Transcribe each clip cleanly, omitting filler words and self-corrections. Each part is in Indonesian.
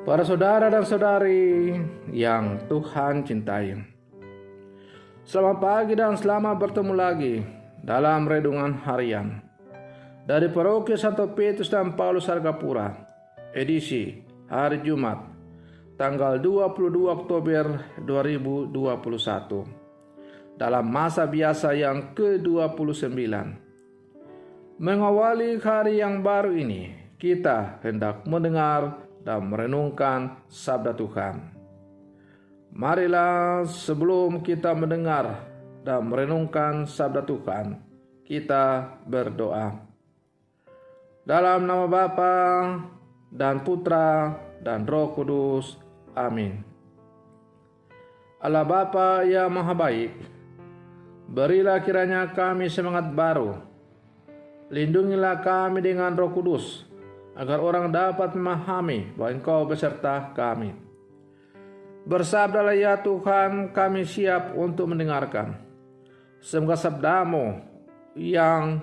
Para saudara dan saudari yang Tuhan cintai, selamat pagi dan selamat bertemu lagi dalam renungan harian dari Paroki Santo Petrus dan Paulus Argapura, edisi hari Jumat, tanggal 22 Oktober 2021, dalam masa biasa yang ke-29. Mengawali hari yang baru ini, kita hendak mendengar dan merenungkan sabda Tuhan. Marilah sebelum kita mendengar dan merenungkan sabda Tuhan, kita berdoa. Dalam nama Bapa dan Putra dan Roh Kudus. Amin. Allah Bapa yang Maha Baik, berilah kiranya kami semangat baru. Lindungilah kami dengan Roh Kudus, agar orang dapat memahami bahwa Engkau beserta kami. Bersabdalah ya Tuhan, kami siap untuk mendengarkan. Semoga sabda-Mu yang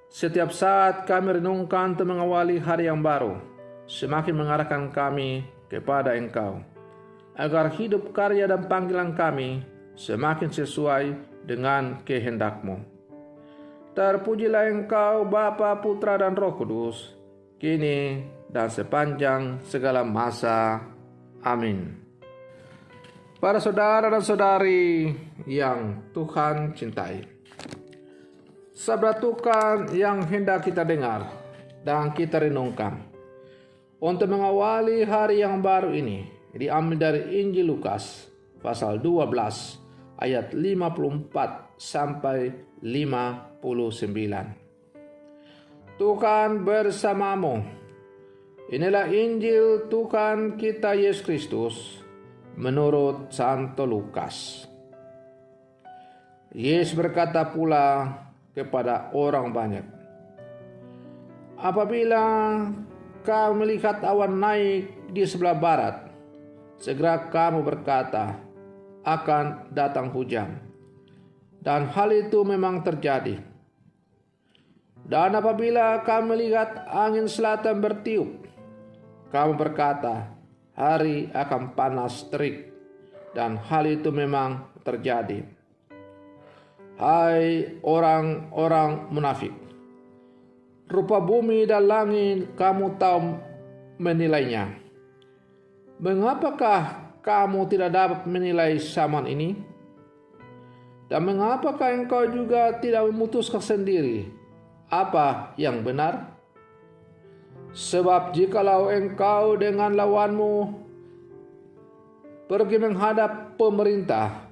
setiap saat kami renungkan untuk mengawali hari yang baru, semakin mengarahkan kami kepada Engkau, agar hidup karya dan panggilan kami semakin sesuai dengan kehendak-Mu. Terpujilah Engkau Bapa, Putra dan Roh Kudus, kini dan sepanjang segala masa. Amin. Para saudara dan saudari yang Tuhan cintai, sabda Tuhan yang hendak kita dengar dan kita renungkan untuk mengawali hari yang baru ini diambil dari Injil Lukas pasal 12 ayat 54 sampai 59. Tuhan bersamamu. Inilah Injil Tuhan kita Yesus Kristus menurut Santo Lukas. Yesus berkata pula kepada orang banyak, apabila kamu melihat awan naik di sebelah barat, segera kamu berkata, akan datang hujan. Dan hal itu memang terjadi. Dan apabila kamu melihat angin selatan bertiup, kamu berkata, hari akan panas terik. Dan hal itu memang terjadi. Hai orang-orang munafik, rupa bumi dan langit kamu tahu menilainya. Mengapakah kamu tidak dapat menilai zaman ini? Dan mengapakah engkau juga tidak memutuskan sendiri apa yang benar? Sebab jikalau engkau dengan lawanmu pergi menghadap pemerintah,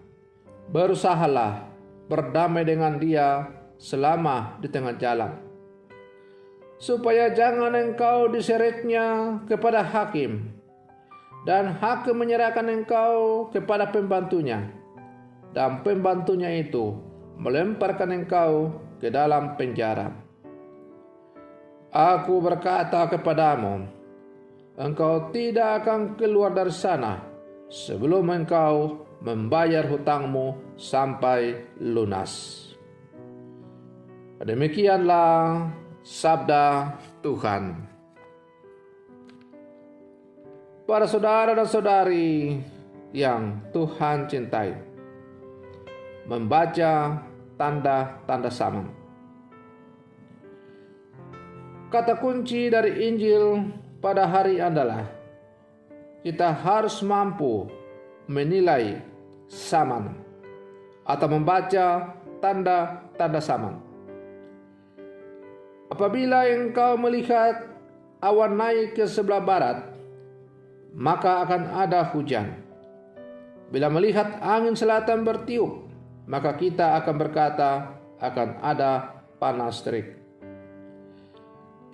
berusahalah berdamai dengan dia selama di tengah jalan, supaya jangan engkau diseretnya kepada hakim, dan hakim menyerahkan engkau kepada pembantunya, dan pembantunya itu melemparkan engkau ke dalam penjara. Aku berkata kepadamu, engkau tidak akan keluar dari sana sebelum engkau membayar hutangmu sampai lunas. Demikianlah sabda Tuhan. Para saudara dan saudari yang Tuhan cintai, membaca tanda-tanda zaman. Kata kunci dari Injil pada hari adalah kita harus mampu menilai zaman atau membaca tanda-tanda zaman. Apabila engkau melihat awan naik ke sebelah barat, maka akan ada hujan. Bila melihat angin selatan bertiup, maka kita akan berkata akan ada panas terik.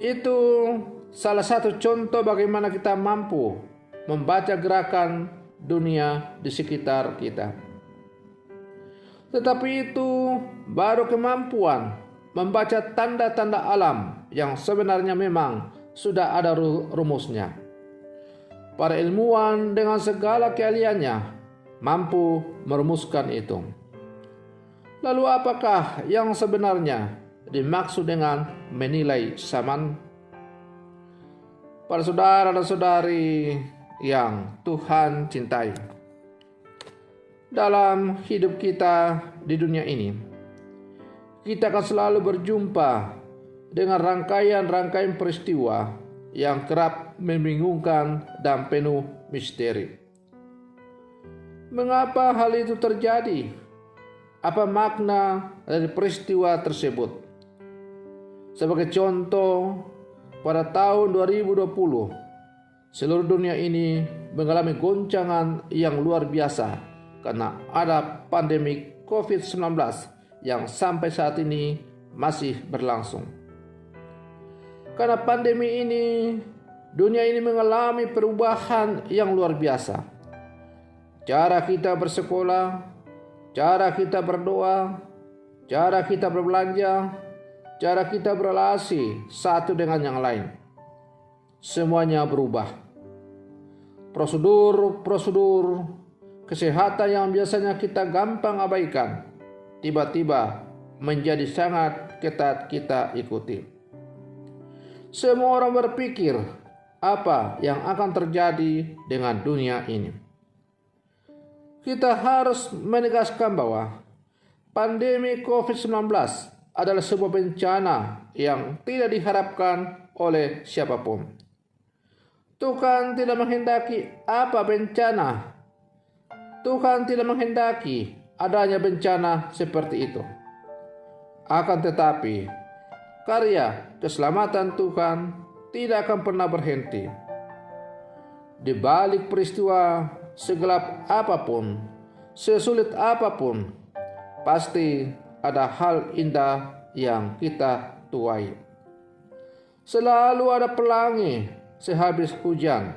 Itu salah satu contoh bagaimana kita mampu membaca gerakan dunia di sekitar kita. Tetapi itu baru kemampuan membaca tanda-tanda alam yang sebenarnya memang sudah ada rumusnya. Para ilmuwan dengan segala keahliannya mampu merumuskan itu. Lalu apakah yang sebenarnya dimaksud dengan menilai zaman? Para saudara dan saudari yang Tuhan cintai. Dalam hidup kita di dunia ini, kita akan selalu berjumpa dengan rangkaian-rangkaian peristiwa yang kerap membingungkan dan penuh misteri. Mengapa hal itu terjadi? Apa makna dari peristiwa tersebut? Sebagai contoh, pada tahun 2020, seluruh dunia ini mengalami goncangan yang luar biasa karena ada pandemi COVID-19 yang sampai saat ini masih berlangsung. Karena pandemi ini, dunia ini mengalami perubahan yang luar biasa. Cara kita bersekolah, cara kita berdoa, cara kita berbelanja, cara kita berrelasi satu dengan yang lain, semuanya berubah. Prosedur kesehatan yang biasanya kita gampang abaikan, tiba-tiba menjadi sangat ketat kita ikuti. Semua orang berpikir apa yang akan terjadi dengan dunia ini. Kita harus menegaskan bahwa pandemi COVID-19 adalah sebuah bencana yang tidak diharapkan oleh siapapun. Tuhan tidak menghendaki apa bencana. Tuhan tidak menghendaki adanya bencana seperti itu. Akan tetapi, karya keselamatan Tuhan tidak akan pernah berhenti. Di balik peristiwa segelap apapun, sesulit apapun, pasti ada hal indah yang kita tuai. Selalu ada pelangi sehabis hujan.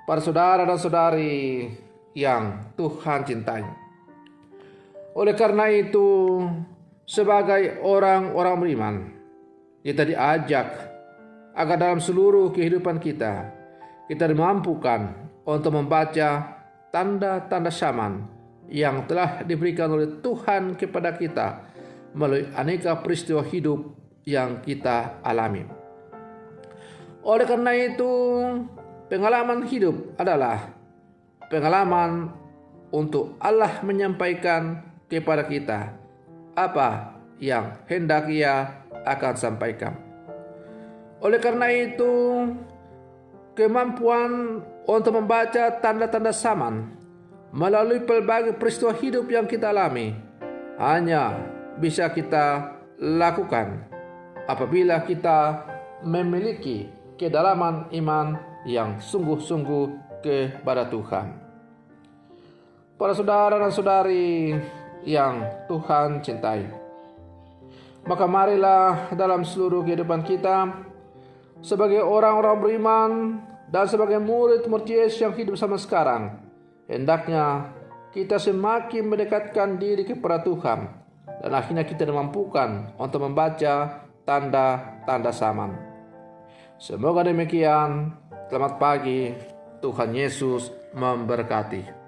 Para saudara dan saudari yang Tuhan cintai. Oleh karena itu, sebagai orang-orang beriman, kita diajak agar dalam seluruh kehidupan kita dimampukan untuk membaca tanda-tanda zaman yang telah diberikan oleh Tuhan kepada kita melalui aneka peristiwa hidup yang kita alami. Oleh karena itu, pengalaman hidup adalah pengalaman untuk Allah menyampaikan kepada kita apa yang hendak Ia akan sampaikan. Oleh karena itu, kemampuan untuk membaca tanda-tanda zaman melalui pelbagai peristiwa hidup yang kita alami hanya bisa kita lakukan apabila kita memiliki kedalaman iman yang sungguh-sungguh kepada Tuhan. Para saudara dan saudari yang Tuhan cintai, maka marilah dalam seluruh kehidupan kita sebagai orang-orang beriman dan sebagai murid-murid Yesus yang hidup sama sekarang, hendaknya kita semakin mendekatkan diri kepada Tuhan dan akhirnya kita dimampukan untuk membaca tanda-tanda zaman. Semoga demikian. Selamat pagi. Tuhan Yesus memberkati.